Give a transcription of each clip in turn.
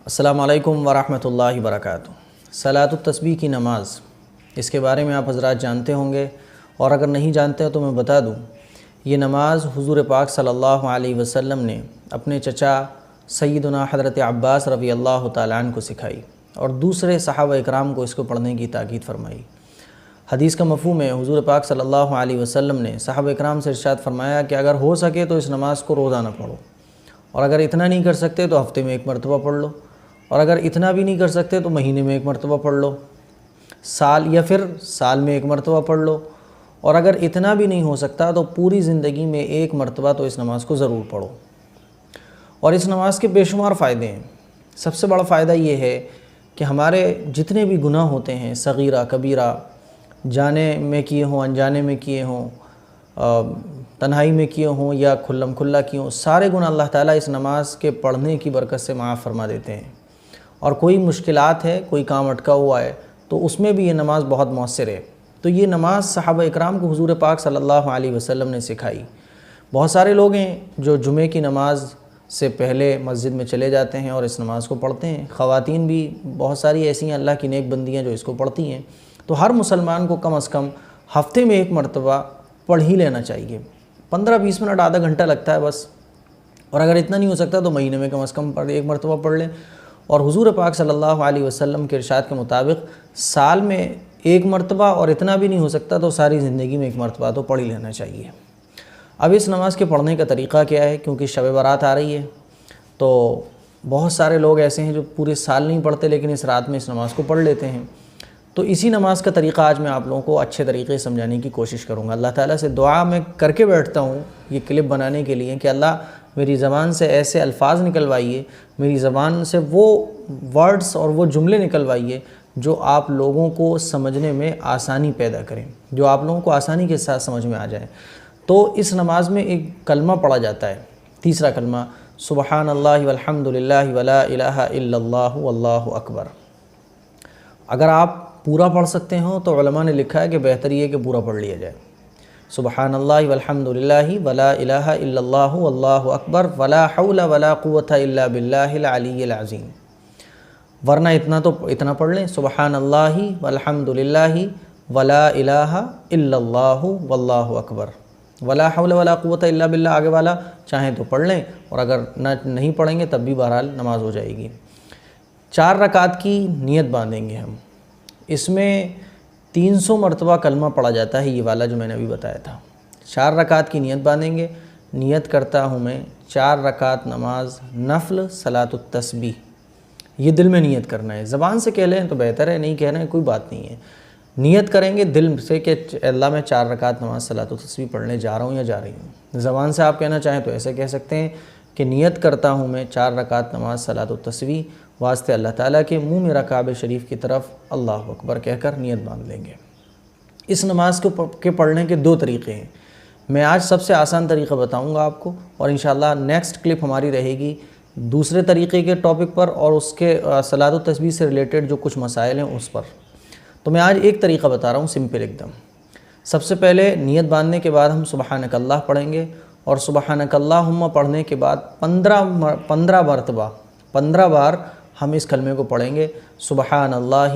السلام علیکم ورحمۃ اللہ وبرکاتہ۔ صلاۃ التسبیح کی نماز، اس کے بارے میں آپ حضرات جانتے ہوں گے، اور اگر نہیں جانتے ہو تو میں بتا دوں۔ یہ نماز حضور پاک صلی اللہ علیہ وسلم نے اپنے چچا سیدنا حضرت عباس رضی اللہ تعالیٰ عنہ کو سکھائی اور دوسرے صحابہ اکرام کو اس کو پڑھنے کی تاکید فرمائی۔ حدیث کا مفہوم ہے، حضور پاک صلی اللہ علیہ وسلم نے صحابہ اکرام سے ارشاد فرمایا کہ اگر ہو سکے تو اس نماز کو روزانہ پڑھو، اور اگر اتنا نہیں کر سکتے تو ہفتے میں ایک مرتبہ پڑھ لو، اور اگر اتنا بھی نہیں کر سکتے تو مہینے میں ایک مرتبہ پڑھ لو، سال میں ایک مرتبہ پڑھ لو، اور اگر اتنا بھی نہیں ہو سکتا تو پوری زندگی میں ایک مرتبہ تو اس نماز کو ضرور پڑھو۔ اور اس نماز کے بے شمار فائدے ہیں۔ سب سے بڑا فائدہ یہ ہے کہ ہمارے جتنے بھی گناہ ہوتے ہیں، صغیرہ کبیرہ، جانے میں کیے ہوں، انجانے میں کیے ہوں، تنہائی میں کیے ہوں یا کھلم کھلا کیے ہوں، سارے گناہ اللہ تعالیٰ اس نماز کے پڑھنے کی برکت سے معاف فرما دیتے ہیں۔ اور کوئی مشکلات ہے، کوئی کام اٹکا ہوا ہے تو اس میں بھی یہ نماز بہت مؤثر ہے۔ تو یہ نماز صحابہ اکرام کو حضور پاک صلی اللہ علیہ وسلم نے سکھائی۔ بہت سارے لوگ ہیں جو جمعے کی نماز سے پہلے مسجد میں چلے جاتے ہیں اور اس نماز کو پڑھتے ہیں۔ خواتین بھی بہت ساری ایسی ہیں، اللہ کی نیک بندیاں جو اس کو پڑھتی ہیں۔ تو ہر مسلمان کو کم از کم ہفتے میں ایک مرتبہ پڑھ ہی لینا چاہیے۔ 15-20 منٹ، آدھا گھنٹہ لگتا ہے بس، اور اگر اتنا نہیں ہو سکتا تو مہینے میں کم از کم ایک مرتبہ پڑھ لیں۔ اور حضور پاک صلی اللہ علیہ وسلم کے ارشاد کے مطابق سال میں ایک مرتبہ، اور اتنا بھی نہیں ہو سکتا تو ساری زندگی میں ایک مرتبہ تو پڑھ ہی لینا چاہیے۔ اب اس نماز کے پڑھنے کا طریقہ کیا ہے؟ کیونکہ شب برات آ رہی ہے تو بہت سارے لوگ ایسے ہیں جو پورے سال نہیں پڑھتے لیکن اس رات میں اس نماز کو پڑھ لیتے ہیں۔ تو اسی نماز کا طریقہ آج میں آپ لوگوں کو اچھے طریقے سے سمجھانے کی کوشش کروں گا۔ اللہ تعالیٰ سے دعا میں کر کے بیٹھتا ہوں یہ کلپ بنانے کے لیے کہ اللہ میری زبان سے ایسے الفاظ نکلوائیے، میری زبان سے وہ ورڈز اور وہ جملے نکلوائیے جو آپ لوگوں کو سمجھنے میں آسانی پیدا کریں، جو آپ لوگوں کو آسانی کے ساتھ سمجھ میں آ جائے۔ تو اس نماز میں ایک کلمہ پڑھا جاتا ہے، تیسرا کلمہ، سبحان اللہ والحمد للہ ولا الہ الا اللہ واللہ اکبر۔ اگر آپ پورا پڑھ سکتے ہوں تو علماء نے لکھا ہے کہ بہتر یہ کہ پورا پڑھ لیا جائے۔ سبحان اللہ والحمد للہ ولا الہ الا اللہ واللہ اکبر ولا حول ولا قوة الا باللہ العلی العظیم۔ ورنہ اتنا پڑھ لیں، سبحان اللہ والحمد للہ ولا الہ الا اللہ واللہ اکبر ولا حول ولا قوة الا باللہ۔ آگے والا چاہیں تو پڑھ لیں، اور اگر نہیں پڑھیں گے تب بھی بہرحال نماز ہو جائے گی۔ 4 رکعت کی نیت باندھیں گے ہم۔ اس میں 300 مرتبہ کلمہ پڑھا جاتا ہے، یہ والا جو میں نے ابھی بتایا تھا۔ 4 رکعت کی نیت باندھیں گے۔ نیت کرتا ہوں میں 4 رکعت نماز نفل صلاۃ التسبیح، یہ دل میں نیت کرنا ہے۔ زبان سے کہہ لیں تو بہتر ہے، نہیں کہہ رہے ہیں کوئی بات نہیں ہے۔ نیت کریں گے دل سے کہ اللہ میں 4 رکعت نماز صلاۃ التسبیح پڑھنے جا رہا ہوں یا جا رہی ہوں۔ زبان سے آپ کہنا چاہیں تو ایسے کہہ سکتے ہیں کہ نیت کرتا ہوں میں 4 رکعت نماز صلاۃ التسبیح، واسطے اللہ تعالیٰ کے منہ میرا کعبہ شریف کی طرف اللہ اکبر کہہ کر نیت باندھ لیں گے۔ اس نماز کے پڑھنے کے 2 طریقے ہیں۔ میں آج سب سے آسان طریقہ بتاؤں گا آپ کو، اور انشاءاللہ نیکسٹ کلپ ہماری رہے گی دوسرے طریقے کے ٹاپک پر اور اس کے صلاۃ التسبیح سے ریلیٹڈ جو کچھ مسائل ہیں اس پر۔ تو میں آج ایک طریقہ بتا رہا ہوں، سمپل ایک دم۔ سب سے پہلے نیت باندھنے کے بعد ہم سبحانک اللہ پڑھیں گے، اور سبحانک اللہم پڑھنے کے بعد 15 بار ہم اس کلمے کو پڑھیں گے، سبحان اللہ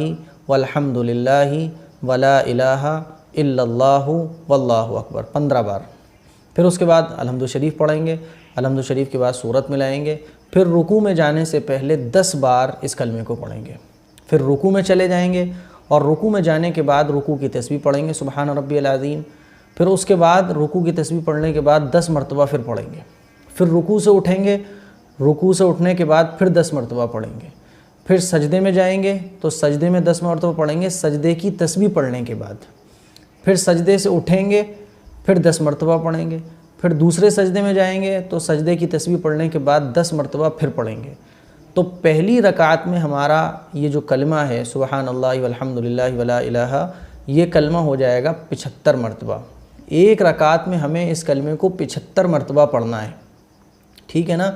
والحمد للہ ولا الہ الا اللہ واللہ اکبر، 15 بار۔ پھر اس کے بعد الحمد شریف پڑھیں گے، الحمد شریف کے بعد سورت ملائیں گے، پھر رکوع میں جانے سے پہلے 10 بار اس کلمے کو پڑھیں گے۔ پھر رکوع میں چلے جائیں گے، اور رکوع میں جانے کے بعد رکوع کی تسبیح پڑھیں گے، سبحان ربی العظیم۔ پھر اس کے بعد رکوع کی تسبیح پڑھنے کے بعد 10 مرتبہ پھر پڑھیں گے۔ پھر رکوع سے اٹھیں گے، رکوع سے اٹھنے کے بعد پھر 10 مرتبہ پڑھیں گے۔ پھر سجدے میں جائیں گے تو سجدے میں 10 مرتبہ پڑھیں گے سجدے کی تسبیح پڑھنے کے بعد۔ پھر سجدے سے اٹھیں گے، پھر 10 مرتبہ پڑھیں گے۔ پھر دوسرے سجدے میں جائیں گے تو سجدے کی تسبیح پڑھنے کے بعد 10 مرتبہ پھر پڑھیں گے۔ تو پہلی رکعت میں ہمارا یہ جو کلمہ ہے سبحان اللہ والحمد للہ ولا الہ، یہ کلمہ ہو جائے گا 75 مرتبہ۔ ایک رکعت میں ہمیں اس کلمے کو 75 مرتبہ پڑھنا ہے، ٹھیک ہے نا؟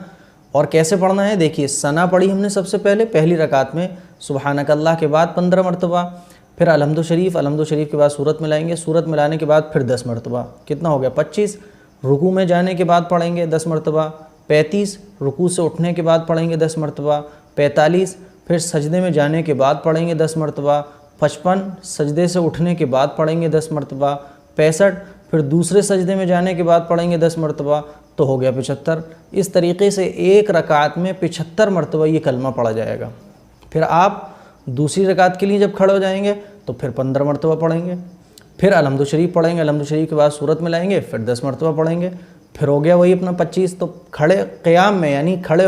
اور کیسے پڑھنا ہے دیکھیے، ثنا پڑھی ہم نے سب سے پہلی رکعت میں سبحانک اللہ کے بعد 15 مرتبہ، پھر الحمد شریف کے بعد سورت ملائیں گے، سورت ملانے کے بعد پھر 10 مرتبہ، کتنا ہو گیا 25۔ رکوع میں جانے کے بعد پڑھیں گے 10 مرتبہ، 35 رکوع سے اٹھنے کے بعد پڑھیں گے 10 مرتبہ، 45, پھر سجدے میں جانے کے بعد پڑھیں گے 10 مرتبہ، 55 سجدے سے اٹھنے کے بعد پڑھیں گے 10 مرتبہ، 65 پھر دوسرے سجدے میں جانے کے بعد پڑھیں گے 10 مرتبہ، تو ہو گیا 75۔ اس طریقے سے ایک رکعت میں 75 مرتبہ یہ کلمہ پڑھا جائے گا۔ پھر آپ دوسری رکعت کے لیے جب کھڑے ہو جائیں گے تو پھر 15 مرتبہ پڑھیں گے، پھر الحمد شریف پڑھیں گے، الحمد شریف کے بعد سورت میں لائیں گے، پھر 10 مرتبہ پڑھیں گے، پھر ہو گیا وہی اپنا 25۔ تو کھڑے قیام میں یعنی کھڑے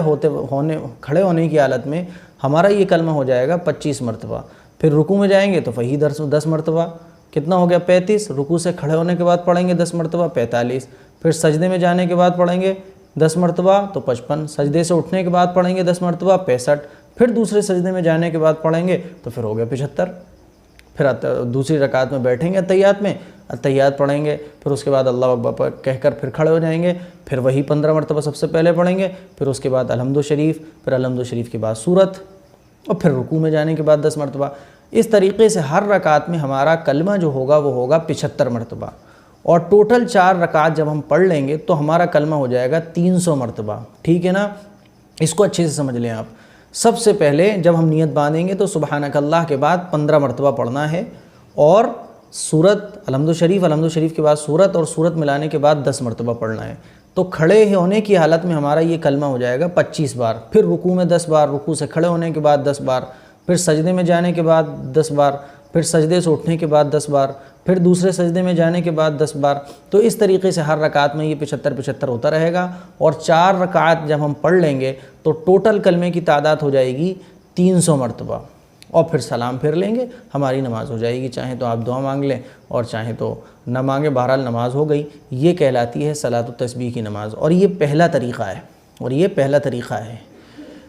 ہونے کی حالت میں ہمارا یہ کلمہ ہو جائے گا 25 مرتبہ۔ پھر رکوع میں جائیں گے تو وہی 10 مرتبہ، کتنا ہو گیا 35۔ رکوع سے کھڑے ہونے کے بعد پڑھیں گے 10 مرتبہ 45، پھر سجدے میں جانے کے بعد پڑھیں گے 10 مرتبہ تو 55، سجدے سے اٹھنے کے بعد پڑھیں گے 10 مرتبہ 65، پھر دوسرے سجدے میں جانے کے بعد پڑھیں گے تو پھر ہو گیا 75۔ پھر دوسری رکعت میں بیٹھیں گے اتحیات میں، اتحیات پڑھیں گے، پھر اس کے بعد اللہ اکبر کہہ کر پھر کھڑے ہو جائیں گے، پھر وہی 15 مرتبہ سب سے پہلے پڑھیں گے، پھر اس کے بعد الحمد شریف، پھر الحمد شریف کے بعد سورت، اور پھر رکوع میں جانے کے بعد 10 مرتبہ۔ اس طریقے سے ہر رکعت میں ہمارا کلمہ جو ہوگا وہ ہوگا 75 مرتبہ، اور ٹوٹل 4 رکعت جب ہم پڑھ لیں گے تو ہمارا کلمہ ہو جائے گا 300 مرتبہ۔ ٹھیک ہے نا؟ اس کو اچھے سے سمجھ لیں آپ۔ سب سے پہلے جب ہم نیت باندھیں گے تو سبحانک اللہ کے بعد 15 مرتبہ پڑھنا ہے، اور سورت الحمد شریف کے بعد سورت، اور سورت ملانے کے بعد 10 مرتبہ پڑھنا ہے۔ تو کھڑے ہونے کی حالت میں ہمارا یہ کلمہ ہو جائے گا 25 بار، پھر رکوع میں 10 بار، رکوع سے کھڑے ہونے کے بعد 10 بار، پھر سجدے میں جانے کے بعد 10 بار، پھر سجدے سے اٹھنے کے بعد 10 بار، پھر دوسرے سجدے میں جانے کے بعد 10 بار۔ تو اس طریقے سے ہر رکعت میں یہ 75 ہوتا رہے گا، اور 4 رکعت جب ہم پڑھ لیں گے تو ٹوٹل کلمے کی تعداد ہو جائے گی 300 مرتبہ، اور پھر سلام پھر لیں گے، ہماری نماز ہو جائے گی۔ چاہیں تو آپ دعا مانگ لیں اور چاہیں تو نہ مانگیں، بہرحال نماز ہو گئی۔ یہ کہلاتی ہے صلاۃ التسبیح کی نماز، اور یہ پہلا طریقہ ہے۔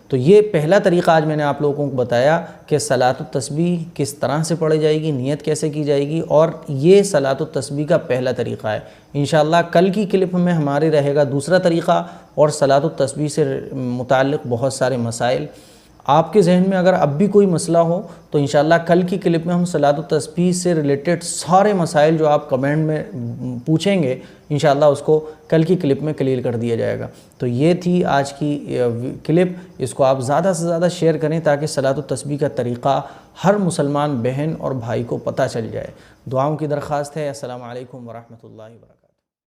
تو یہ پہلا طریقہ آج میں نے آپ لوگوں کو بتایا کہ صلاۃ التسبیح کس طرح سے پڑھی جائے گی، نیت کیسے کی جائے گی، اور یہ صلاۃ التسبیح کا پہلا طریقہ ہے۔ انشاءاللہ کل کی کلپ میں ہمارے رہے گا دوسرا طریقہ، اور صلاۃ التسبیح سے متعلق بہت سارے مسائل۔ آپ کے ذہن میں اگر اب بھی کوئی مسئلہ ہو تو انشاءاللہ کل کی کلپ میں ہم صلاۃ التسبیح سے ریلیٹڈ سارے مسائل جو آپ کمنٹ میں پوچھیں گے انشاءاللہ اس کو کل کی کلپ میں کلیئر کر دیا جائے گا۔ تو یہ تھی آج کی کلپ، اس کو آپ زیادہ سے زیادہ شیئر کریں تاکہ صلاۃ التسبیح کا طریقہ ہر مسلمان بہن اور بھائی کو پتہ چل جائے۔ دعاؤں کی درخواست ہے۔ السلام علیکم ورحمۃ اللہ وبرکاتہ۔